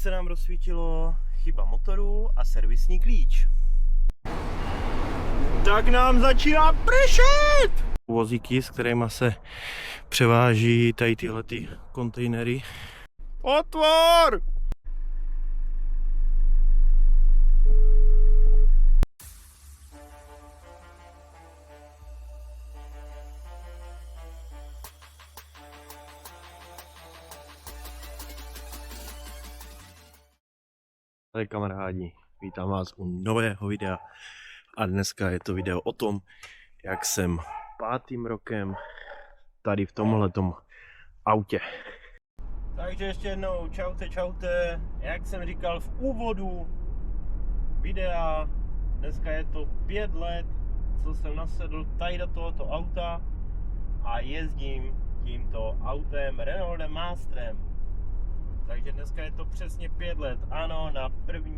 Se nám rozsvítilo chyba motoru a servisní klíč. Tak nám začíná pršet! Vozíky, s kterými se převáží tady tyhle kontejnery. Otvor! Tady kamarádi, vítám vás u nového videa a dneska je to video o tom, jak jsem 5. rokem tady v tomhletom autě. Takže ještě jednou čaute, jak jsem říkal v úvodu videa, dneska je to 5 let, co jsem nasedl tady do tohoto auta a jezdím tímto autem Renault Masterem. Takže dneska je to přesně 5 let, ano, na 1.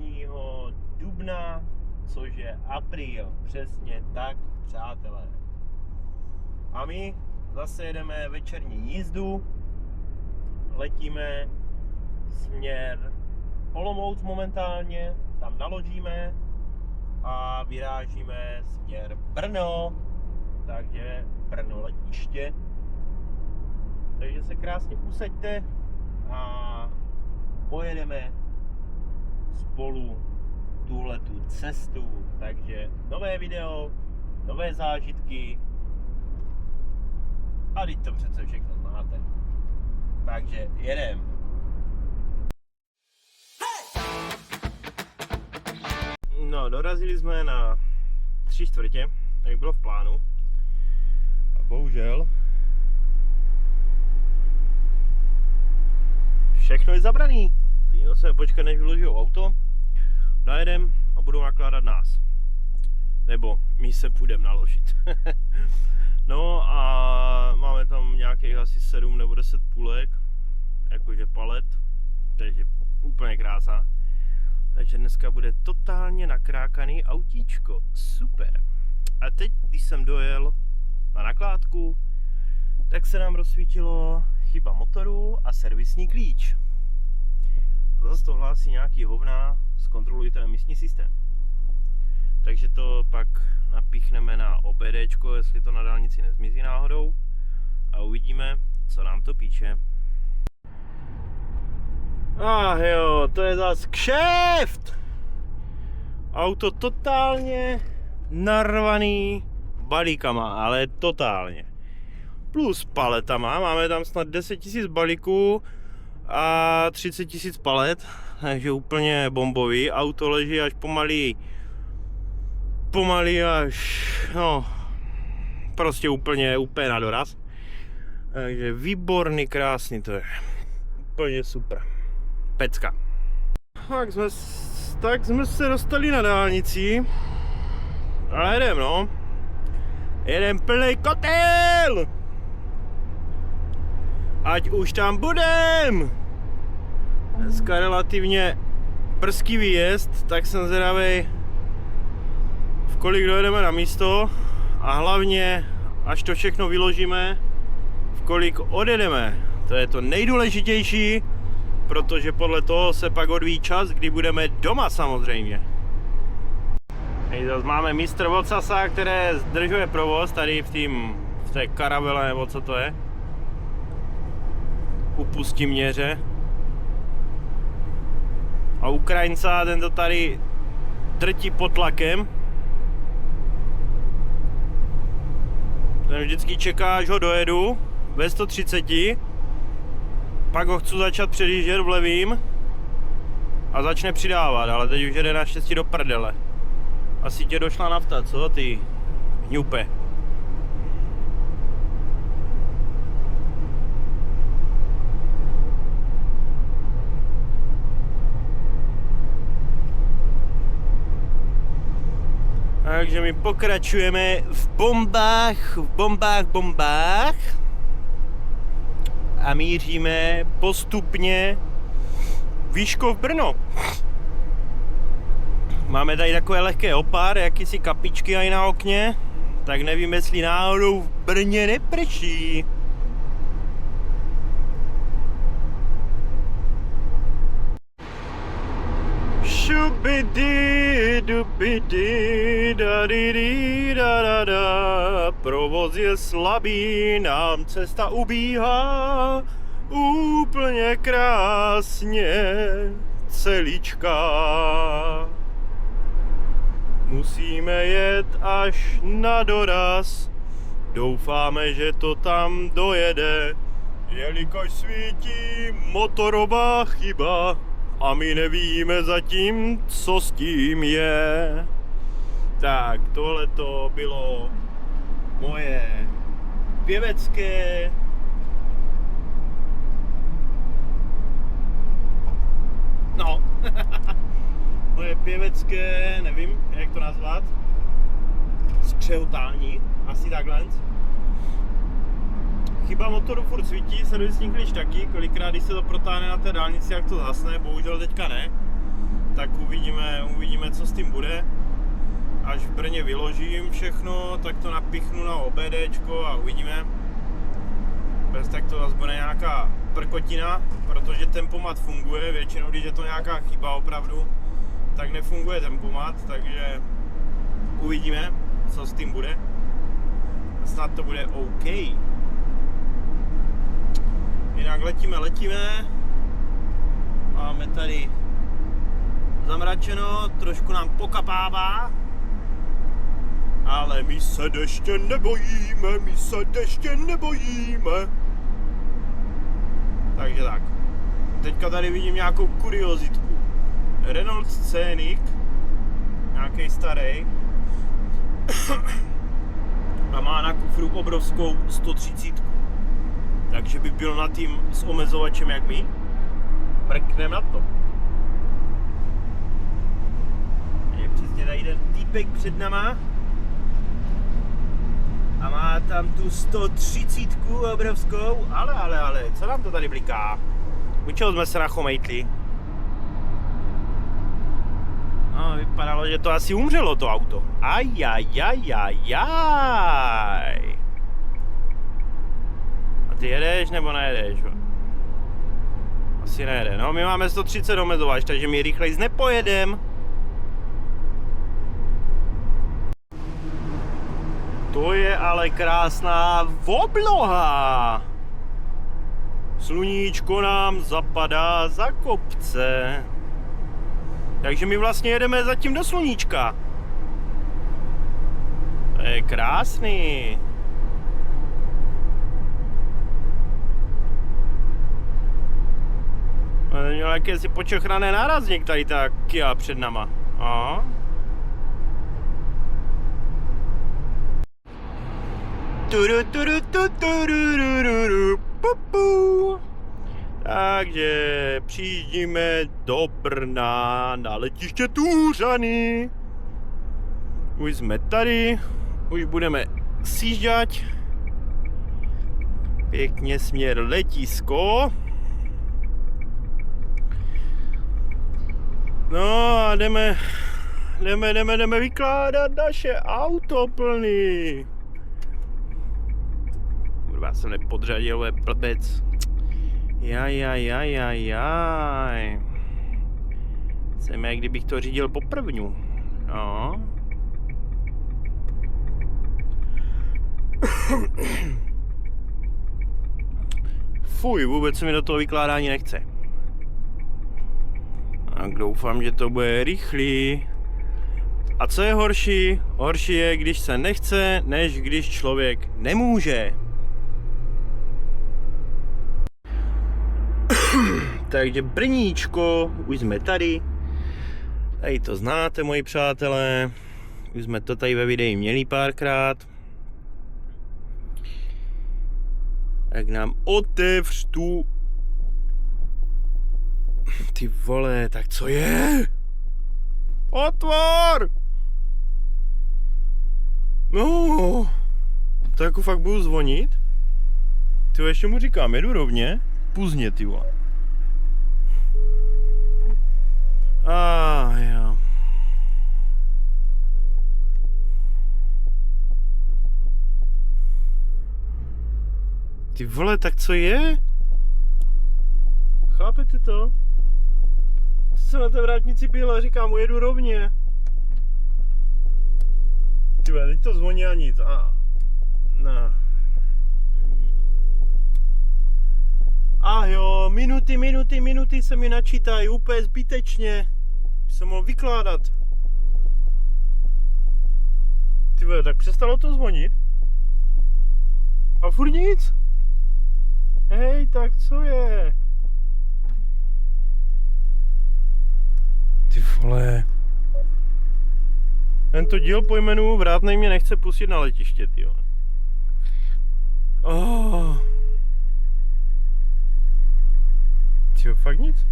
dubna, což je apríl, přesně tak, přátelé. A my zase jedeme večerní jízdu, letíme směr Olomouc momentálně, tam naložíme a vyrážíme směr Brno, takže Brno letiště. Takže se krásně usaďte a pojedeme spolu tuhletu cestu, takže nové video, nové zážitky a teď to přece všechno znáte. Takže jedem. No, dorazili jsme na 3/4, jak bylo v plánu a bohužel všechno je zabraný. Teď se počkat, než vyložijou auto, najedem a budou nakládat nás. Nebo my se půjdeme naložit. No a máme tam nějakých asi 7 nebo 10 půlek, jakože palet, takže úplně krása. Takže dneska bude totálně nakrákaný autíčko, super. A teď, když jsem dojel na nakládku, tak se nám rozsvítilo chyba motoru a servisní klíč. A zase to hlásí nějaký hovna, zkontrolujte emisní systém. Takže to pak napíchneme na OBDčko, jestli to na dálnici nezmizí náhodou. A uvidíme, co nám to píše. Jo, to je zas kšeft! Auto totálně narvaný balíkama, ale totálně. Plus paletama, máme tam snad 10 000 balíků a 30 000 palet, takže úplně bombový. Auto leží až pomalý až, no, prostě úplně na doraz. Takže výborný, krásný to je, úplně super, pecka. Tak jsme se dostali na dálnici a jedem, no. Jedem plný kotel! Ať už tam budem! Dneska relativně brzký výjezd, tak jsem zvědavej, v kolik dojedeme na místo a hlavně, až to všechno vyložíme, v kolik odjedeme. To je to nejdůležitější, protože podle toho se pak odvíjí čas, kdy budeme doma samozřejmě. Teď zase máme mistr Vocasa, které zdržuje provoz tady v té karavele, nebo co to je. Upustí měře. A Ukrajinca, ten to tady drtí pod tlakem. Ten vždycky čeká, až ho dojedu ve 130. Pak ho chci začat předjíždět v levým a začne přidávat, ale teď už jede naštěstí do prdele. Asi tě došla nafta, co ty hňupe? Takže my pokračujeme v bombách a míříme postupně Výškov Brno. Máme tady takové lehké opár, jakýsi kapičky aj na okně, tak nevím, jestli náhodou v Brně neprší. Šubidi, dubidi, dadidi, da. Provoz je slabý, nám cesta ubíhá úplně krásně, celíčka. Musíme jet až na doraz, doufáme, že to tam dojede, jelikož svítí motorová chyba a my nevíme zatím, co s tím je. Tak, tohle to bylo moje pěvecké moje pěvecké, nevím, jak to nazvat, střehotání, asi takhle. Chyba motoru furt svítí, servisní klíč taky, kolikrát, když se to protáhne na té dálnici, jak to zhasne, bohužel teďka ne. Tak uvidíme, co s tím bude. Až v Brně vyložím všechno, tak to napichnu na OBDčko a uvidíme. Bez tak to zase bude nějaká prkotina, protože tempomat funguje, většinou když je to nějaká chyba opravdu, tak nefunguje tempomat, takže uvidíme, co s tím bude. Snad to bude OK. Jinak letíme. Máme tady zamračeno, trošku nám pokapává. Ale my se deště nebojíme. Takže tak. Teďka tady vidím nějakou kuriozitku. Renault Scenic, nějaký starý. A má na kufru obrovskou 130. Takže by byl na tým s omezovačem jak my. Mrkneme na to. Je přesně tady jeden týpek před nama. A má tam tu 130 obrovskou, ale, co nám to tady bliká? U čeho jsme se nachomejtli? No, vypadalo, že to asi umřelo, to auto. Ajajajajaj. A ty jedeš nebo nejedeš? Asi nejede. No, my máme 130 omezovač, takže my rychleji nepojedem. To je ale krásná obloha. Sluníčko nám zapadá za kopce. Takže my vlastně jedeme zatím do sluníčka. To je krásný. Měl jakési počechrané nárazník tady ta Kia před nama. Aha. Takže přijíždíme do Brna na letiště Tuřany. Už jsme tady, už budeme sjíždět. Pěkně směr letisko. No a jdeme vykládat naše auto plný. Já jsem nepodřadil, je blbec. Jaj. Jsem jak kdybych to řídil poprvňu. No. Fuj, vůbec se mi do toho vykládání nechce. Tak doufám, že to bude rychlý. A co je horší? Horší je, když se nechce, než když člověk nemůže. Takže Brníčko, už jsme tady. Tady to znáte, moji přátelé. Už jsme to tady ve videu měli párkrát. Tak nám otevř tu. Ty vole, tak co je? Otvor! No, to jako fakt budu zvonit. Ty ještě mu říkám, jedu rovně. Puzně, ty vole. Jo. Ty vole, tak co je? Chápete to? jsem na té vrátnici byl a říkám, ujedu rovně. Tyhle, teď to zvoní a nic. No. A jo, minuty se mi načítají úplně zbytečně. Jsem mohl vykládat. Tyhle, tak přestalo to zvonit. A furt nic. Hej, tak co je? Ty vole. Tento díl po jménu Vrátnej mě nechce pustit na letiště, tyjo. Oh. Tyjo, fakt nic?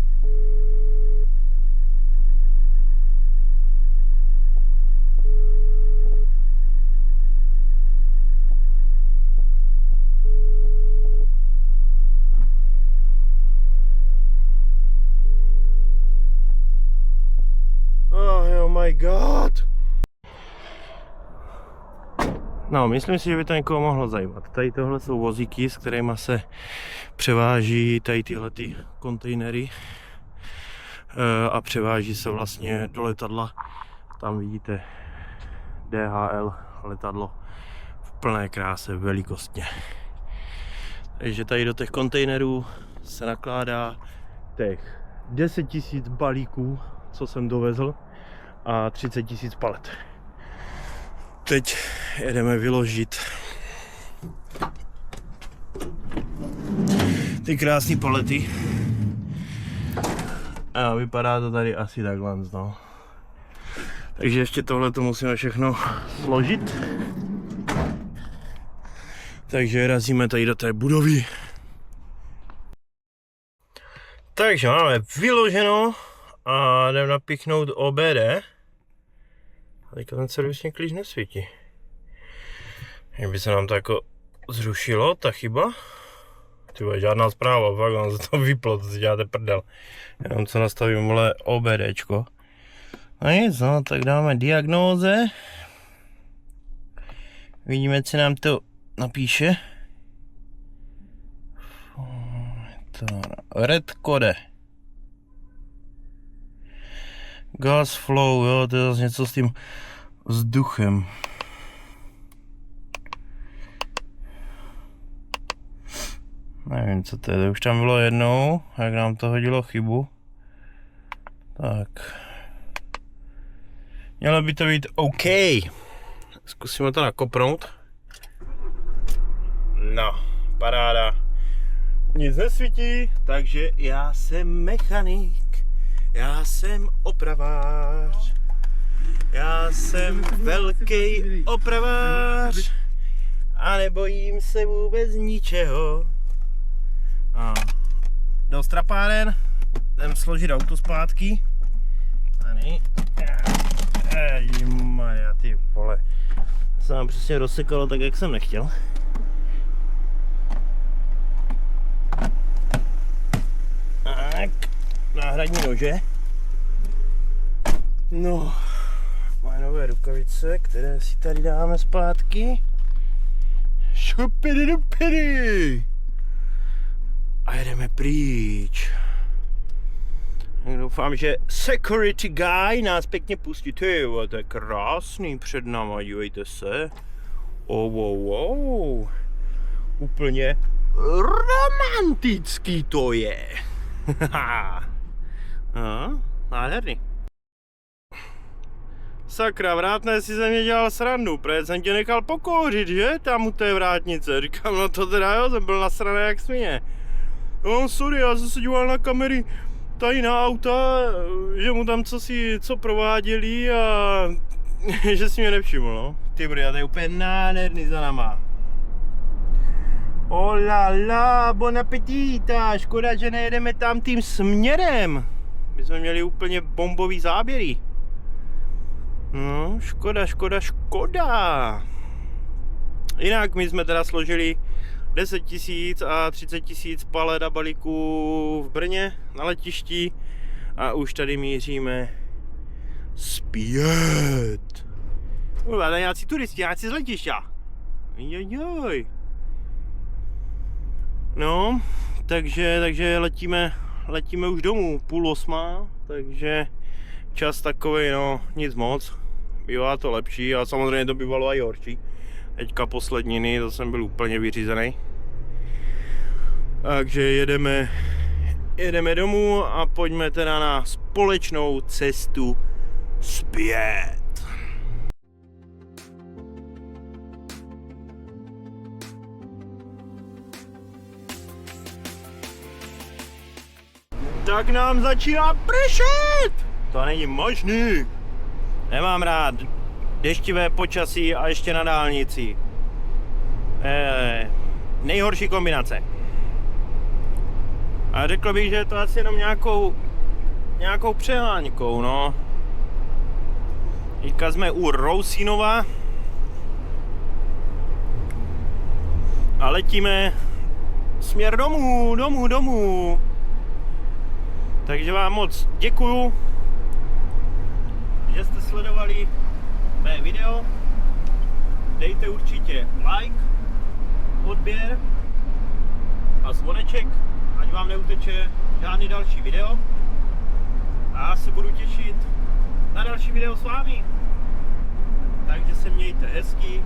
Oh my god. No, myslím si, že by to někoho mohlo zajímat. Tady tohle jsou vozíky, s kterými se převáží tady tyhle ty kontejnery a převáží se vlastně do letadla. Tam vidíte DHL letadlo v plné kráse, velikostně. Takže tady do těch kontejnerů se nakládá těch 10 000 balíků, co jsem dovezl, a 30 000 palet. Teď jedeme vyložit ty krásné palety. A vypadá to tady asi takhle, no. Takže ještě tohle to musíme všechno složit. Takže razíme tady do té budovy. Takže máme vyloženo a jdeme napíchnout OBD. A teďka ten servisní klíč nesvítí. Kdyby se nám to jako zrušilo, ta chyba. Tyhle, žádná zpráva, fakt vám se to vyplo, to si děláte prdel. Jenom co nastavím, vole, OBDčko. A nic, no, tak dáme diagnóze. Vidíme, co nám to napíše. Red code. Gas flow, jo, to je zase něco s tím vzduchem. Nevím, co to je, to už tam bylo jednou, jak nám to hodilo chybu. Tak. Mělo by to být OK. Zkusíme to nakopnout. No, paráda. Nic nesvítí, takže já jsem mechanik. Já jsem opravář. Já jsem velký opravář. A nebojím se vůbec ničeho. Do strapáren. Jdem složit auto zpátky. Tady. Ježimaja, ty vole. Se nám přesně rozsekalo tak, jak jsem nechtěl. Tak. Náhradní nože. No. Máme nové rukavice, které si tady dáme zpátky. Šupididupidi. A jedeme pryč. Doufám, že security guy nás pěkně pustí. Ty, to je krásný před náma, dívejte se. Wow. Úplně romantický to je. Nádherný. Sakra, Vrátné si ze mě dělal srandu, protože jsem tě nechal pokouřit, že? Tam u té vrátnice. Říkám, no to teda jo, jsem byl nasraný jak svině. No sorry, já jsem se díval na kamery tady na auta, že mu tam co prováděli a že si mě nevšiml, no. Ty brďa, to je úplně nádherný za náma. Olala, bon appetita, škoda, že nejedeme tam tím směrem. My jsme měli úplně bombový záběry. No, škoda. Jinak my jsme teda složili 10 000 a 30 000 palet a balíků v Brně na letišti a už tady míříme zpět. Tady nějací turisti, nějací z letiště. Jojoj. No, takže letíme už domů, 7:30. takže čas takový, no, nic moc. Bývá to lepší, a samozřejmě to bývalo i horší. Teďka poslední dny, to jsem byl úplně vyřízený. Takže jedeme domů a pojďme teda na společnou cestu zpět. Tak nám začíná pršet! To není možný. Nemám rád deštivé počasí a ještě na dálnici. Nejhorší kombinace. A řekl bych, že je to asi jenom nějakou přeháňkou, no. Teďka jsme u Rousínova a letíme směr domů. Takže vám moc děkuju, že jste sledovali mé video. Dejte určitě like, odběr a zvoneček, ať vám neuteče žádný další video. A já se budu těšit na další video s vámi. Takže se mějte hezky